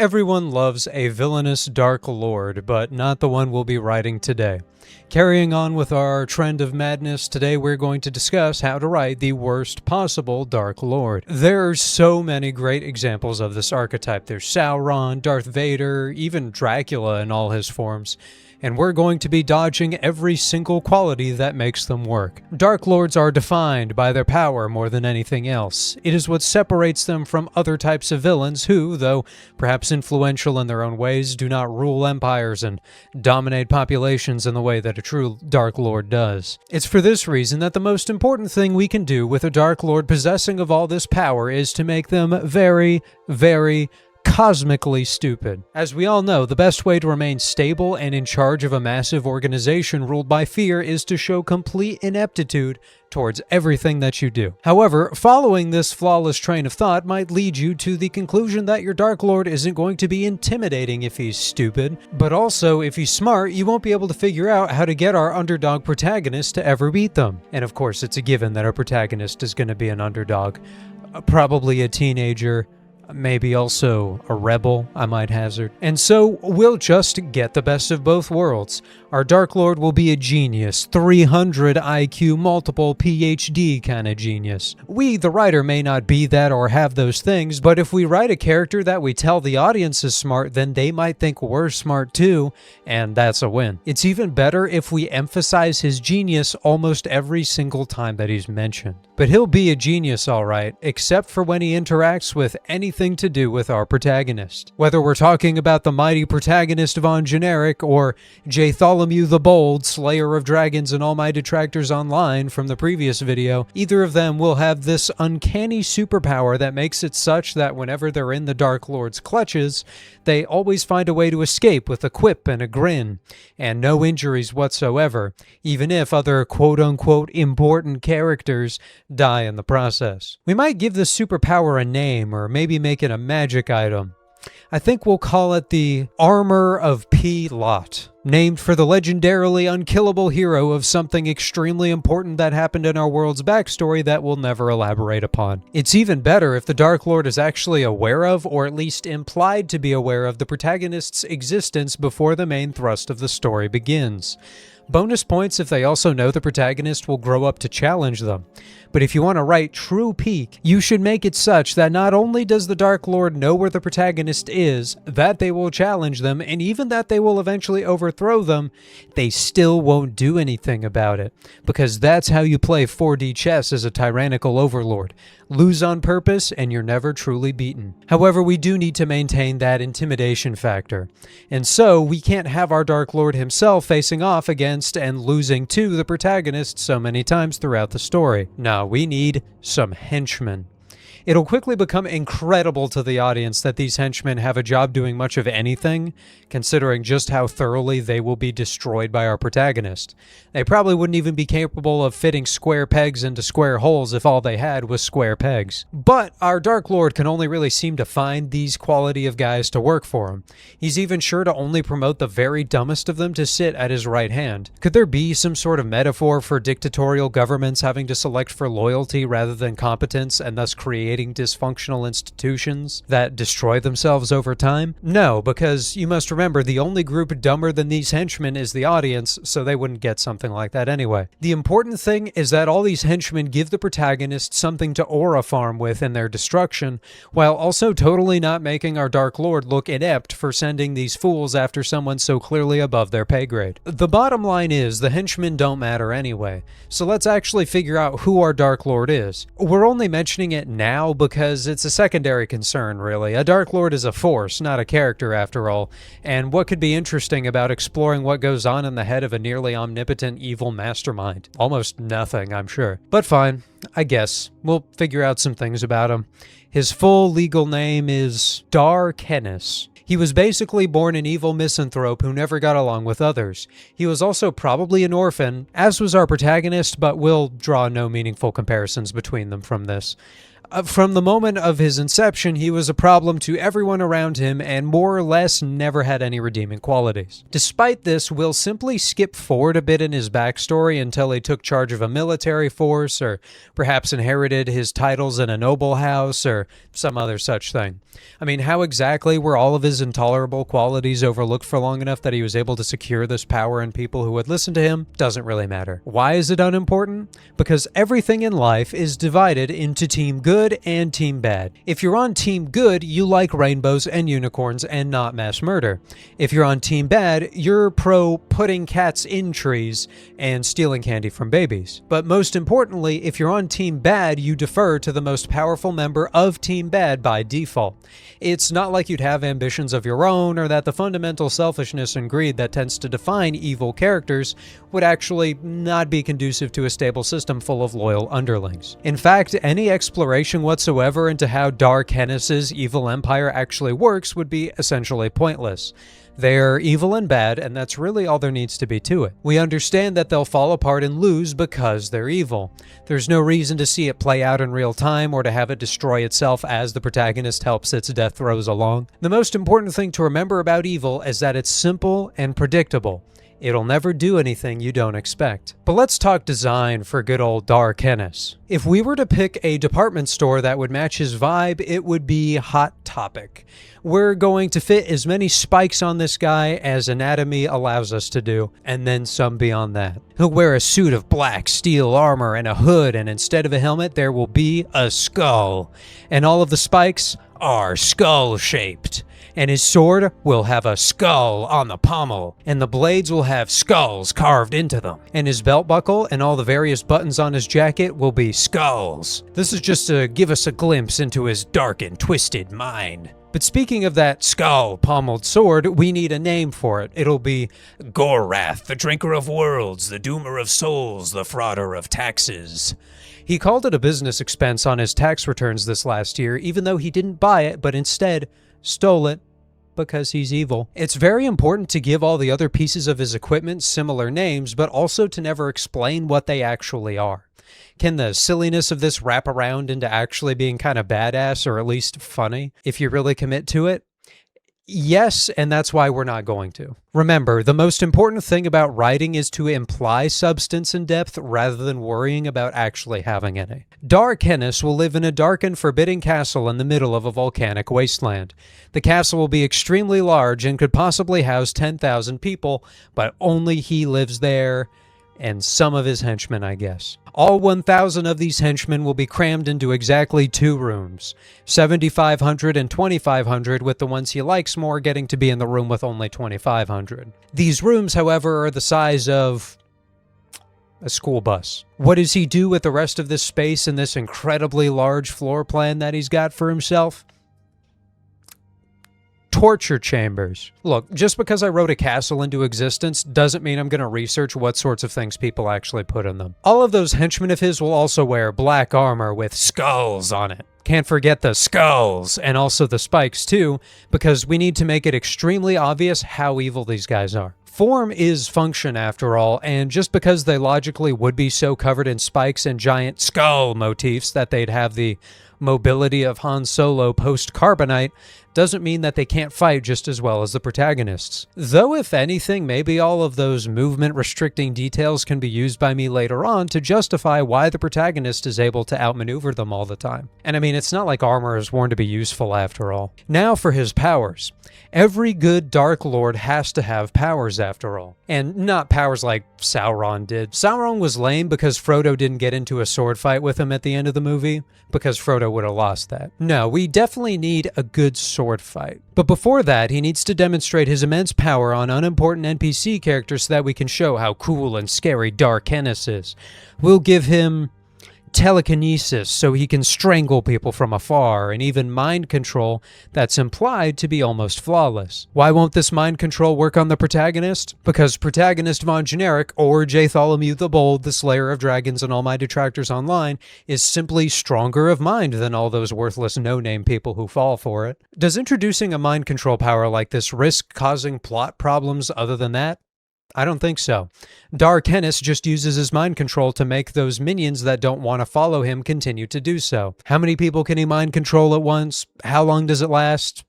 Everyone loves a villainous Dark Lord, but not the one we'll be writing today. Carrying on with our trend of madness, today we're going to discuss how to write the worst possible Dark Lord. There are so many great examples of this archetype. There's Sauron, Darth Vader, even Dracula in all his forms. And we're going to be dodging every single quality that makes them work. Dark Lords are defined by their power more than anything else. It is what separates them from other types of villains who, though perhaps influential in their own ways, do not rule empires and dominate populations in the way that a true Dark Lord does. It's for this reason that the most important thing we can do with a Dark Lord possessing of all this power is to make them very, very cosmically stupid. As we all know, the best way to remain stable and in charge of a massive organization ruled by fear is to show complete ineptitude towards everything that you do. However, following this flawless train of thought might lead you to the conclusion that your Dark Lord isn't going to be intimidating if he's stupid, but also if he's smart, you won't be able to figure out how to get our underdog protagonist to ever beat them. And of course, it's a given that our protagonist is going to be an underdog, probably a teenager, maybe also a rebel, I might hazard. And so we'll just get the best of both worlds. Our Dark Lord will be a genius, 300 IQ, multiple PhD kind of genius. We, the writer, may not be that or have those things, but if we write a character that we tell the audience is smart, then they might think we're smart too, and that's a win. It's even better if we emphasize his genius almost every single time that he's mentioned. But he'll be a genius all right, except for when he interacts with anything to do with our protagonist. Whether we're talking about the mighty protagonist Von Generic or Bartholomew the Bold, Slayer of Dragons and all my detractors online from the previous video, either of them will have this uncanny superpower that makes it such that whenever they're in the Dark Lord's clutches, they always find a way to escape with a quip and a grin, and no injuries whatsoever, even if other quote-unquote important characters die in the process. We might give this superpower a name, or maybe make it a magic item. I think we'll call it the Armor of P. Lot, named for the legendarily unkillable hero of something extremely important that happened in our world's backstory that we'll never elaborate upon. It's even better if the Dark Lord is actually aware of, or at least implied to be aware of, the protagonist's existence before the main thrust of the story begins. Bonus points if they also know the protagonist will grow up to challenge them. But if you want to write true peak, you should make it such that not only does the Dark Lord know where the protagonist is, that they will challenge them, and even that they will eventually overthrow them, they still won't do anything about it. Because that's how you play 4D chess as a tyrannical overlord. Lose on purpose, and you're never truly beaten. However, we do need to maintain that intimidation factor. And so, we can't have our Dark Lord himself facing off against and losing to the protagonist so many times throughout the story. No, we need some henchmen. It'll quickly become incredible to the audience that these henchmen have a job doing much of anything, considering just how thoroughly they will be destroyed by our protagonist. They probably wouldn't even be capable of fitting square pegs into square holes if all they had was square pegs. But our Dark Lord can only really seem to find these quality of guys to work for him. He's even sure to only promote the very dumbest of them to sit at his right hand. Could there be some sort of metaphor for dictatorial governments having to select for loyalty rather than competence, and thus creating dysfunctional institutions that destroy themselves over time? No, because you must remember the only group dumber than these henchmen is the audience, so they wouldn't get something like that anyway. The important thing is that all these henchmen give the protagonist something to aura farm with in their destruction, while also totally not making our Dark Lord look inept for sending these fools after someone so clearly above their pay grade. The bottom line is the henchmen don't matter anyway, so let's actually figure out who our Dark Lord is. We're only mentioning it now because it's a secondary concern, really. A Dark Lord is a force, not a character after all, and what could be interesting about exploring what goes on in the head of a nearly omnipotent evil mastermind? Almost nothing, I'm sure. But fine, I guess. We'll figure out some things about him. His full legal name is Dar Kennis. He was basically born an evil misanthrope who never got along with others. He was also probably an orphan, as was our protagonist, but we'll draw no meaningful comparisons between them from this. From the moment of his inception, he was a problem to everyone around him and more or less never had any redeeming qualities. Despite this, we'll simply skip forward a bit in his backstory until he took charge of a military force, or perhaps inherited his titles in a noble house, or some other such thing. I mean, how exactly were all of his intolerable qualities overlooked for long enough that he was able to secure this power and people who would listen to him? Doesn't really matter. Why is it unimportant? Because everything in life is divided into Team Good and Team Bad. If you're on Team Good, you like rainbows and unicorns and not mass murder. If you're on Team Bad, you're pro putting cats in trees and stealing candy from babies. But most importantly, if you're on Team Bad, you defer to the most powerful member of Team Bad by default. It's not like you'd have ambitions of your own, or that the fundamental selfishness and greed that tends to define evil characters would actually not be conducive to a stable system full of loyal underlings. In fact, any exploration whatsoever into how Dark Hennis's evil empire actually works would be essentially pointless. They're evil and bad, and that's really all there needs to be to it. We understand that they'll fall apart and lose because they're evil. There's no reason to see it play out in real time or to have it destroy itself as the protagonist helps its death throes along. The most important thing to remember about evil is that it's simple and predictable. It'll never do anything you don't expect. But let's talk design for good old Dark Hennis. If we were to pick a department store that would match his vibe, it would be Hot Topic. We're going to fit as many spikes on this guy as anatomy allows us to do, and then some beyond that. He'll wear a suit of black steel armor and a hood, and instead of a helmet, there will be a skull. And all of the spikes are skull-shaped. And his sword will have a skull on the pommel, and the blades will have skulls carved into them. And his belt buckle and all the various buttons on his jacket will be skulls. This is just to give us a glimpse into his dark and twisted mind. But speaking of that skull-pommeled sword, we need a name for it. It'll be Gorath, the Drinker of Worlds, the Doomer of Souls, the Frauder of Taxes. He called it a business expense on his tax returns this last year, even though he didn't buy it, but instead stole it because he's evil. It's very important to give all the other pieces of his equipment similar names, but also to never explain what they actually are. Can the silliness of this wrap around into actually being kind of badass, or at least funny, if you really commit to it? Yes, and that's why we're not going to. Remember, the most important thing about writing is to imply substance and depth rather than worrying about actually having any. Dark Hennis will live in a dark and forbidding castle in the middle of a volcanic wasteland. The castle will be extremely large and could possibly house 10,000 people, but only he lives there, and some of his henchmen, I guess. All 1,000 of these henchmen will be crammed into exactly 2 rooms, 7,500 and 2,500, with the ones he likes more getting to be in the room with only 2,500. These rooms, however, are the size of a school bus. What does he do with the rest of this space in this incredibly large floor plan that he's got for himself? Torture chambers. Look, just because I wrote a castle into existence doesn't mean I'm going to research what sorts of things people actually put in them. All of those henchmen of his will also wear black armor with skulls on it. Can't forget the skulls, and also the spikes too, because we need to make it extremely obvious how evil these guys are. Form is function after all, and just because they logically would be so covered in spikes and giant skull motifs that they'd have the mobility of Han Solo post-Carbonite doesn't mean that they can't fight just as well as the protagonists. Though, if anything, maybe all of those movement-restricting details can be used by me later on to justify why the protagonist is able to outmaneuver them all the time. And I mean, it's not like armor is worn to be useful after all. Now for his powers. Every good Dark Lord has to have powers after all. And not powers like Sauron did. Sauron was lame because Frodo didn't get into a sword fight with him at the end of the movie, because Frodo would have lost that. No, we definitely need a good sword fight. But before that, he needs to demonstrate his immense power on unimportant NPC characters so that we can show how cool and scary Dark Hennis is. We'll give him telekinesis so he can strangle people from afar, and even mind control that's implied to be almost flawless. Why won't this mind control work on the protagonist? Because protagonist Von Generic, or Bartholomew the Bold, the Slayer of Dragons, and all my detractors online, is simply stronger of mind than all those worthless no-name people who fall for it. Does introducing a mind control power like this risk causing plot problems other than that? I don't think so. Dark-Hennis just uses his mind control to make those minions that don't want to follow him continue to do so. How many people can he mind control at once? How long does it last?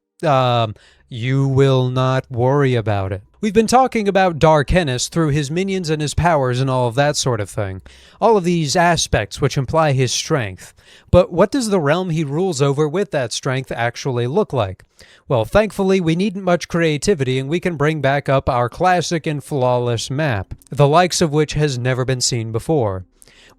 You will not worry about it. We've been talking about Dark-Hennis through his minions and his powers and all of that sort of thing. All of these aspects which imply his strength. But what does the realm he rules over with that strength actually look like? Well, thankfully, we needn't much creativity and we can bring back up our classic and flawless map, the likes of which has never been seen before.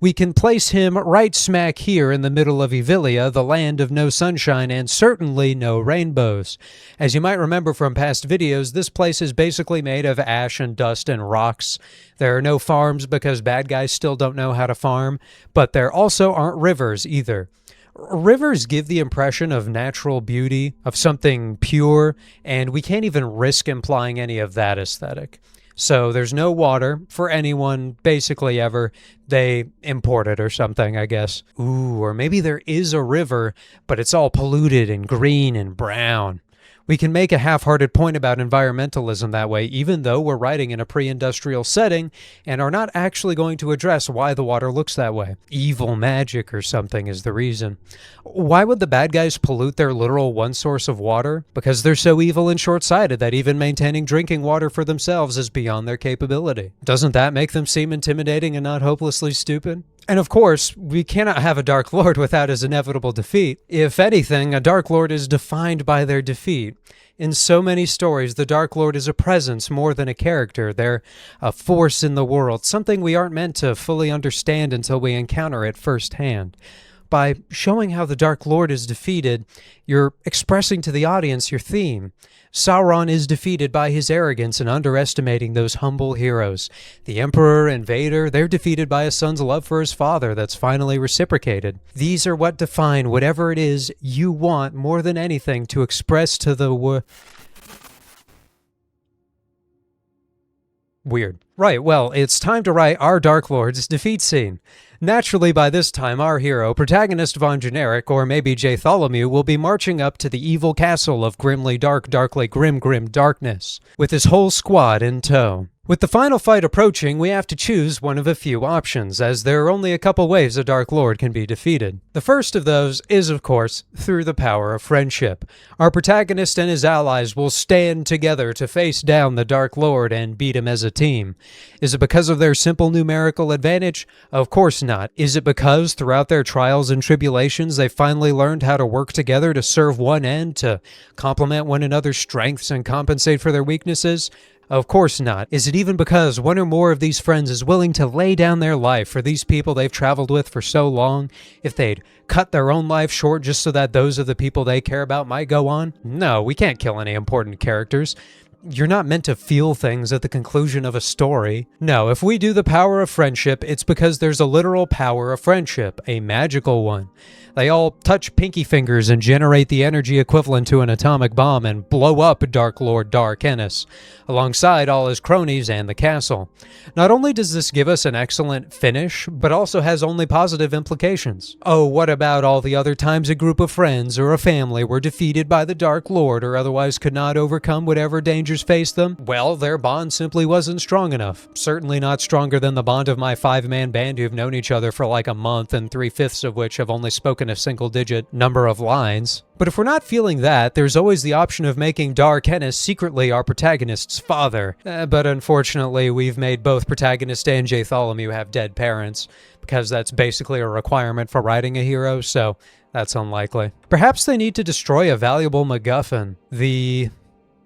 We can place him right smack here in the middle of Evilia, the land of no sunshine and certainly no rainbows. As you might remember from past videos, this place is basically made of ash and dust and rocks. There are no farms because bad guys still don't know how to farm, but there also aren't rivers either. Rivers give the impression of natural beauty, of something pure, and we can't even risk implying any of that aesthetic. So there's no water for anyone basically ever. They import it or something, I guess. Ooh, or maybe there is a river, but it's all polluted and green and brown. We can make a half-hearted point about environmentalism that way, even though we're writing in a pre-industrial setting and are not actually going to address why the water looks that way. Evil magic or something is the reason. Why would the bad guys pollute their literal one source of water? Because they're so evil and short-sighted that even maintaining drinking water for themselves is beyond their capability. Doesn't that make them seem intimidating and not hopelessly stupid? And of course, we cannot have a Dark Lord without his inevitable defeat. If anything, a Dark Lord is defined by their defeat. In so many stories, the Dark Lord is a presence more than a character. They're a force in the world, something we aren't meant to fully understand until we encounter it firsthand. By showing how the Dark Lord is defeated, you're expressing to the audience your theme. Sauron is defeated by his arrogance and underestimating those humble heroes. The Emperor and Vader, they're defeated by a son's love for his father that's finally reciprocated. These are what define whatever it is you want more than anything to express to the Weird. Right, well, it's time to write our Dark Lord's defeat scene. Naturally, by this time, our hero, protagonist Von Generic, or maybe Jaytholomew, will be marching up to the evil castle of grimly dark, darkly grim, grim darkness, with his whole squad in tow. With the final fight approaching, we have to choose one of a few options, as there are only a couple ways a Dark Lord can be defeated. The first of those is, of course, through the power of friendship. Our protagonist and his allies will stand together to face down the Dark Lord and beat him as a team. Is it because of their simple numerical advantage? Of course not. Is it because, throughout their trials and tribulations, they finally learned how to work together to serve one end, to complement one another's strengths and compensate for their weaknesses? Of course not. Is it even because one or more of these friends is willing to lay down their life for these people they've traveled with for so long, if they'd cut their own life short just so that those of the people they care about might go on? No, we can't kill any important characters. You're not meant to feel things at the conclusion of a story. No, if we do the power of friendship, it's because there's a literal power of friendship, a magical one. They all touch pinky fingers and generate the energy equivalent to an atomic bomb and blow up Dark Lord Dark-Hennis, alongside all his cronies and the castle. Not only does this give us an excellent finish, but also has only positive implications. Oh, what about all the other times a group of friends or a family were defeated by the Dark Lord or otherwise could not overcome whatever dangers faced them? Well, their bond simply wasn't strong enough. Certainly not stronger than the bond of my 5-man band who've known each other for like a month and 3/5 of which have only spoken a single-digit number of lines. But if we're not feeling that, there's always the option of making Dark-Hennis secretly our protagonist's father. But unfortunately, we've made both protagonist and Jaytholomew have dead parents, because that's basically a requirement for writing a hero, so that's unlikely. Perhaps they need to destroy a valuable MacGuffin. The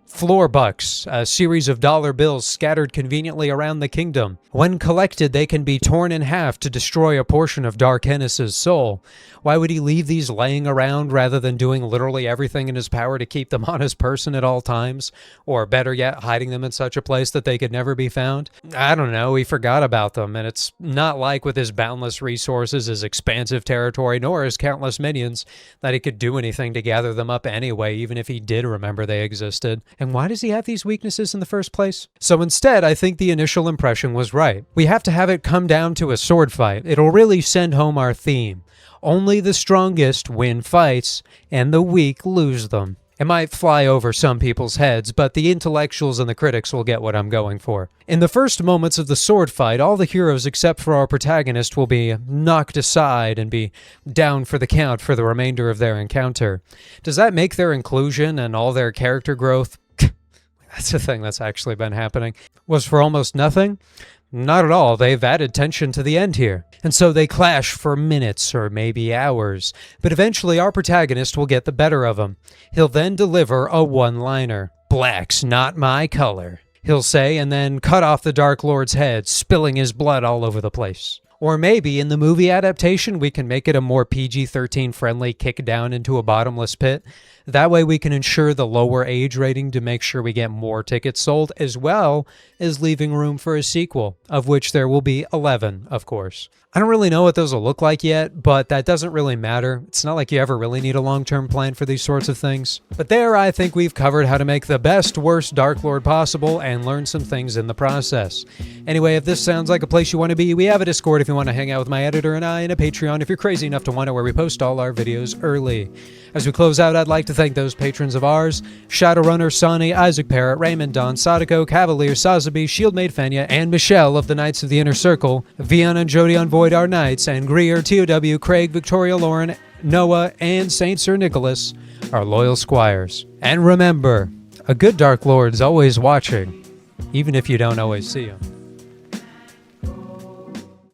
floor bucks, a series of dollar bills scattered conveniently around the kingdom. When collected, they can be torn in half to destroy a portion of Dark-Hennis's soul. Why would he leave these laying around rather than doing literally everything in his power to keep them on his person at all times? Or better yet, hiding them in such a place that they could never be found? I don't know, he forgot about them, and it's not like with his boundless resources, his expansive territory, nor his countless minions, that he could do anything to gather them up anyway, even if he did remember they existed. And why does he have these weaknesses in the first place? So instead, I think the initial impression was right. We have to have it come down to a sword fight. It'll really send home our theme. Only the strongest win fights, and the weak lose them. It might fly over some people's heads, but the intellectuals and the critics will get what I'm going for. In the first moments of the sword fight, all the heroes except for our protagonist will be knocked aside and be down for the count for the remainder of their encounter. Does that make their inclusion and all their character growth? That's a thing that's actually been happening. Was for almost nothing? Not at all. They've added tension to the end here. And so they clash for minutes or maybe hours. But eventually our protagonist will get the better of him. He'll then deliver a one-liner. "Black's not my color," he'll say, and then cut off the Dark Lord's head, spilling his blood all over the place. Or maybe in the movie adaptation, we can make it a more PG-13 friendly kick down into a bottomless pit. That way we can ensure the lower age rating to make sure we get more tickets sold, as well as leaving room for a sequel, of which there will be 11, of course. I don't really know what those will look like yet, but that doesn't really matter. It's not like you ever really need a long-term plan for these sorts of things. But there, I think we've covered how to make the best, worst Dark Lord possible and learn some things in the process. Anyway, if this sounds like a place you want to be, we have a Discord if you want to hang out with my editor and I, and a Patreon if you're crazy enough to want it, where we post all our videos early. As we close out, I'd like to thank those patrons of ours: Shadowrunner, Sonny, Isaac Parrott, Raymond, Don, Sadako, Cavalier, Sazabi, Shieldmaid Fenya, and Michelle of the Knights of the Inner Circle, Vian and Jody on Void Our Knights, and Greer, TOW, Craig, Victoria, Lauren, Noah, and Saint Sir Nicholas, our loyal squires. And remember, a good Dark Lord's always watching, even if you don't always see him.